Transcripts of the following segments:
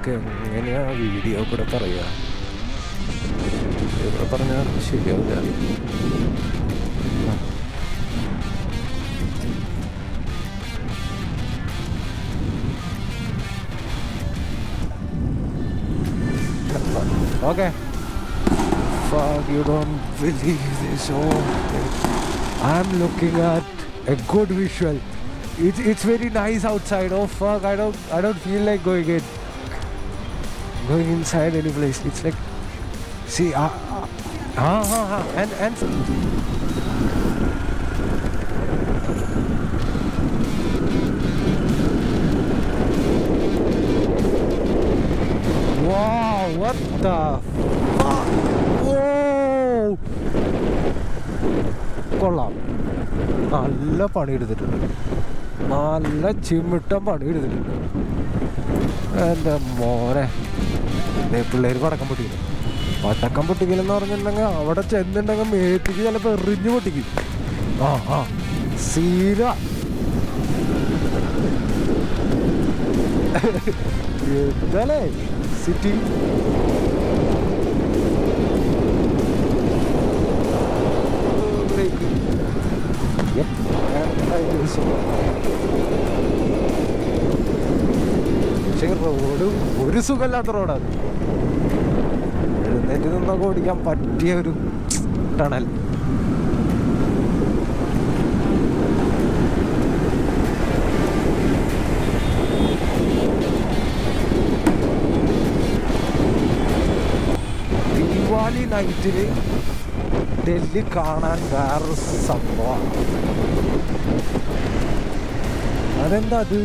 ഇതൊക്കെ എങ്ങനെയാ വീഡിയോ കൂടെ പറയുക? ഇവിടെ പറഞ്ഞാൽ ശരിയാവില്ല. Okay. Fuck, you don't believe this. Oh, I'm looking at a good visual. It's very nice outside. Oh fuck, I don't feel like going inside any place. It's like, see, and wow, what the fuck? Whoa! കൊള്ളാം, നല്ല പണിയെടുത്തിട്ടുണ്ട്, നല്ല ചിമ്മിട്ടം പണിയെടുത്തിട്ടുണ്ട്. എൻ്റെ മോനെ, പിള്ളേർ പടക്കം പൊട്ടിക്കില്ല. പടക്കം പൊട്ടിക്കലെന്ന് പറഞ്ഞിട്ടുണ്ടെങ്കിൽ അവിടെ ചെന്നിട്ടുണ്ടെങ്കിൽ മേത്തിക്ക് ചിലപ്പോൾ എറിഞ്ഞു പൊട്ടിക്കും. സീര എന്താലേ സിറ്റി. പക്ഷേ റോഡ് ഒരു സുഖമില്ലാത്ത റോഡാണ്. എഴുന്നേറ്റ് നിന്നൊക്കെ ഓടിക്കാൻ പറ്റിയ ഒരു ടണൽ. ദീപാവലി നൈറ്റില് ഡൽഹി കാണാൻ വേറൊരു സംഭവമാണ്. അതെന്താ അത്,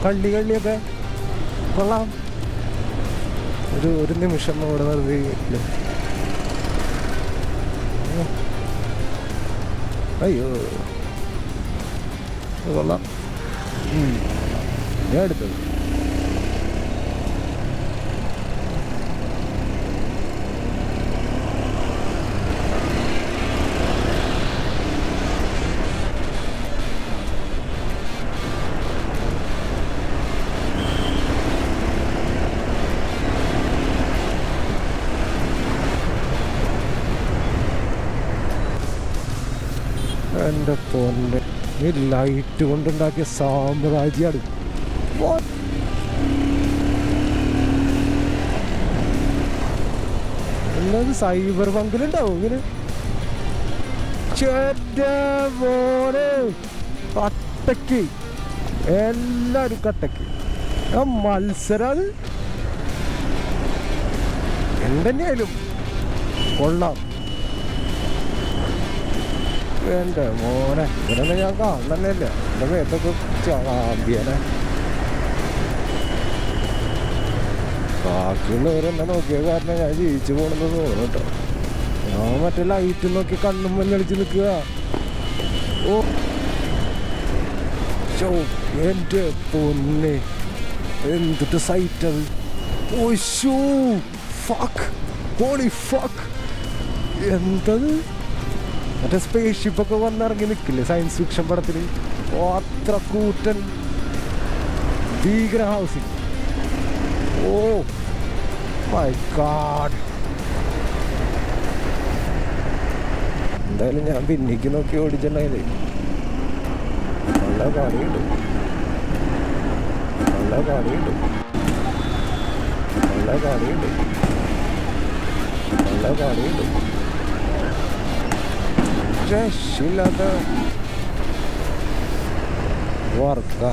കള്ളിയൊക്കെ കൊള്ളാം. ഒരു നിമിഷം ഇവിടെ വെറുതെ അയ്യോ കൊള്ളാം. ഞാൻ എടുത്തത് എൻ്റെ പൊന്നെ, ഈ ലൈറ്റ് കൊണ്ടുണ്ടാക്കിയ സാമ്രാജ്യമാണ്. എന്നത് സൈബർ പങ്കിലുണ്ടാവും ഇങ്ങനെ. മോനെ കട്ടക്ക്, എല്ലാവരും കട്ടക്ക്. ആ മത്സരം അത് എന്തെന്നെയായാലും കൊള്ളാം. എൻ്റെ മോനെ, ഇവരൊന്നും ഞാൻ കാണുന്നില്ല. എൻ്റെ മേത്തൊക്കെ ചാമ്പിയനെ. ബാക്കിയുള്ളവരെന്നെ നോക്കിയ കാരണം ഞാൻ ജീവിച്ചു പോകണമെന്ന് തോന്നുന്നു കേട്ടോ. ഞാൻ മറ്റേ ലൈറ്റ് നോക്കി കണ്ണും മഞ്ഞളിച്ച് നിൽക്കുക. ഓ ഷോ, എൻ്റെ പൊന്നെ, എന്തിട്ട് സൈറ്റത്. ഓ ഷൂ, ഫക്ക്, ഹോളി ഫക്ക്, എന്തത്. മറ്റേ സ്പേസ് ഷിപ്പൊക്കെ വന്നിറങ്ങി നിൽക്കില്ലേ സയൻസ് ഫിക്ഷൻ പടത്തിൽ, അത്ര കൂറ്റൻ ഭീകര ഹൗസിങ്. Oh my God. എന്തായാലും ഞാൻ പിന്നിക്ക് നോക്കി ഓടിച്ചിട്ടുണ്ടായില്ലേ. നല്ല പണിയുണ്ട്, നല്ല പണിയുണ്ട്, നല്ല പണിയുണ്ട്, നല്ല പണിയുണ്ട്. രക്ഷയില്ലാത്ത വർക്കാ.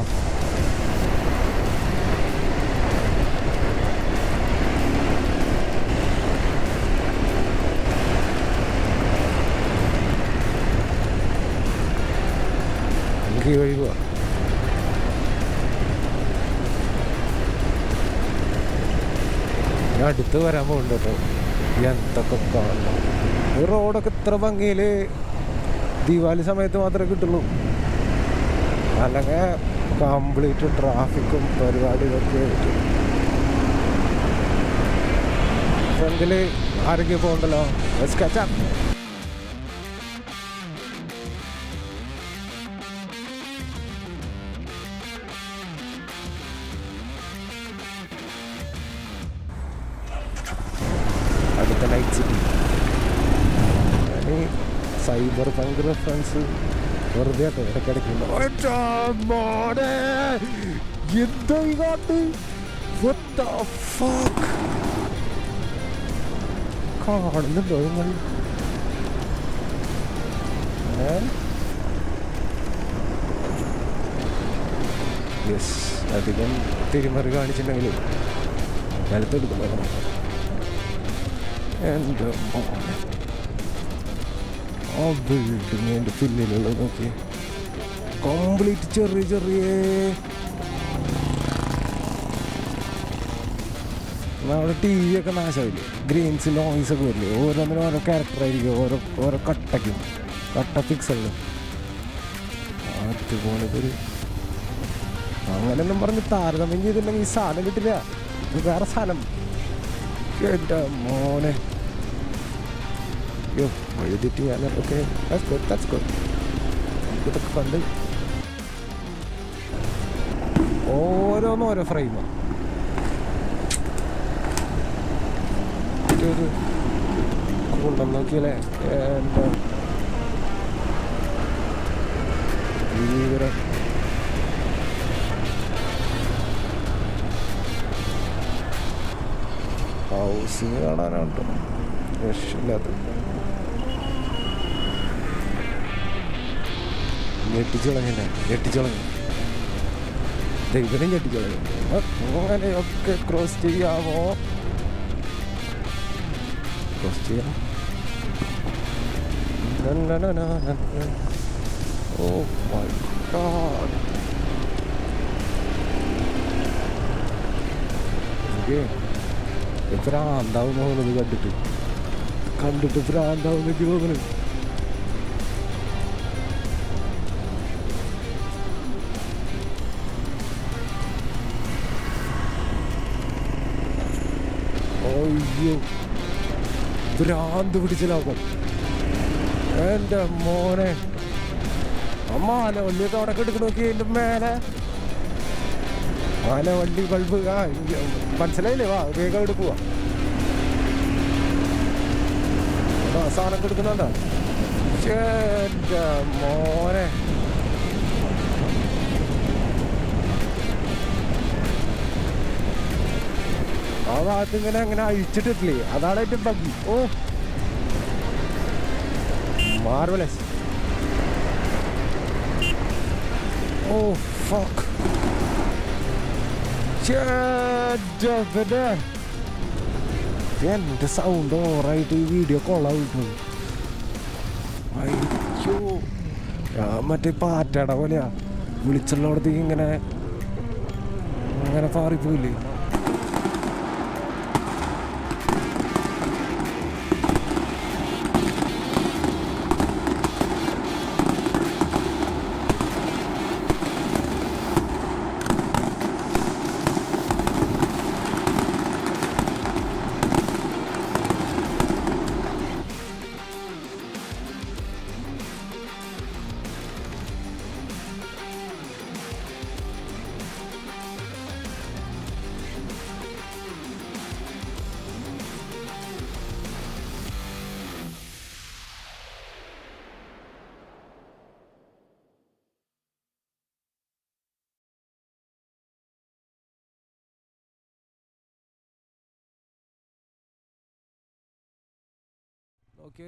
എനിക്ക് വഴി പോവാ. ഞാൻ അടുത്ത് വരാൻ പോകുന്നുണ്ട് കേട്ടോ. എന്തൊക്കെ കാണണം. ഈ റോഡൊക്കെ ഇത്ര ഭംഗിയിൽ ദീപാവലി സമയത്ത് മാത്രമേ കിട്ടുള്ളൂ. അല്ലെങ്കിൽ കംപ്ലീറ്റ് ട്രാഫിക്കും പരിപാടി ഇതൊക്കെ ആയിട്ട്. ഫ്രണ്ടിൽ ആരെങ്കിലും പോകണ്ടല്ലോ. സ്കെച്ചാ ഇവിടുത്തെ നൈറ്റ് സിറ്റി. ഞാൻ സൈബർ പങ്ക് റെഫറൻസ് വെറുതെ കേട്ടോ ഇടയ്ക്കിടയ്ക്ക് എന്തോ ഈ കാട്ട് കാണുന്നുണ്ടോ നിങ്ങൾ? യെസ്, അധികം തിരിമറി കാണിച്ചിട്ടുണ്ടെങ്കിൽ നിലത്തെടുക്കുന്നു. എൻ്റെ മോനെ ആ ബിൽഡിങ് എൻ്റെ പിന്നിലുള്ളത് നോക്കി, കംപ്ലീറ്റ് ചെറിയ ചെറിയ നമ്മുടെ ടി വി ഒക്കെ നാശമായില്ലേ, ഗ്രീൻസ് നോയ്സ് ഒക്കെ വരില്ലേ, ഓരോന്നിനും ഓരോ ക്യാരക്ടറായിരിക്കും, ഓരോ കട്ടയ്ക്കും കട്ട പിക്സലിന് അതുപോലതൊരു അങ്ങനെയൊന്നും പറഞ്ഞ് താരതമ്യം ചെയ്തിട്ടുണ്ടെങ്കിൽ ഈ സാധനം കിട്ടില്ല. ഇത് വേറെ സാധനം. എൻ്റെ മോനെ യോ എഴുതിയിട്ട് ഞാൻ ഓക്കെ ഇതൊക്കെ കണ്ട് ഓരോന്നും ഓരോ ഫ്രെയിമാണ്. ഒരു കൊണ്ടം നോക്കിയല്ലേ എൻ്റെ ഭീകരം. ഹൗസിങ് കാണാനുണ്ട് രക്ഷയില്ലാത്ത. ഞെട്ടിച്ചുളഞ്ഞു ദൈവനും ഞെട്ടിച്ചുളഞ്ഞു. അങ്ങനെയൊക്കെ ക്രോസ് ചെയ്യാമോ? ക്രോസ് ചെയ്യാം. Oh my God. ഭ്രാന്താവുന്ന തോന്നുന്നത് കണ്ടിട്ട് ഭ്രാന്താവുന്ന എനിക്ക് തോന്നുന്നു. അയ്യോ ഭ്രാന്ത് പിടിച്ചിലാക്കും എൻ്റെ മോനെ. അമ്മ ആനവള്ളിയൊക്കെ അവിടെ എടുക്കണ നോക്കി എൻ്റെ മേലെ ആനവള്ളി ബൾബ്. മനസ്സിലായില്ലേ? വാ വേഗം എടുക്കുക. സാധനം എടുക്കുന്നുണ്ടോ? എൻ്റെ മോനെ ആ ഭാഗത്ത് ഇങ്ങനെ അങ്ങനെ അഴിച്ചിട്ടില്ലേ, അതാണ് ഏറ്റവും ഭംഗി. ഓ മാർവലസ്. ഓ ഫക്ക്. എൻ്റെ സൗണ്ട് ഓവറായിട്ട് ഈ വീഡിയോ കൊള്ളാവിട്ടു. അയ്യോ ഞാൻ മറ്റേ പാറ്റയുടെ പോലെയാ വിളിച്ചുള്ളടത്തേക്ക് ഇങ്ങനെ അങ്ങനെ പാറിപ്പോയില്ലേ. ഓക്കെ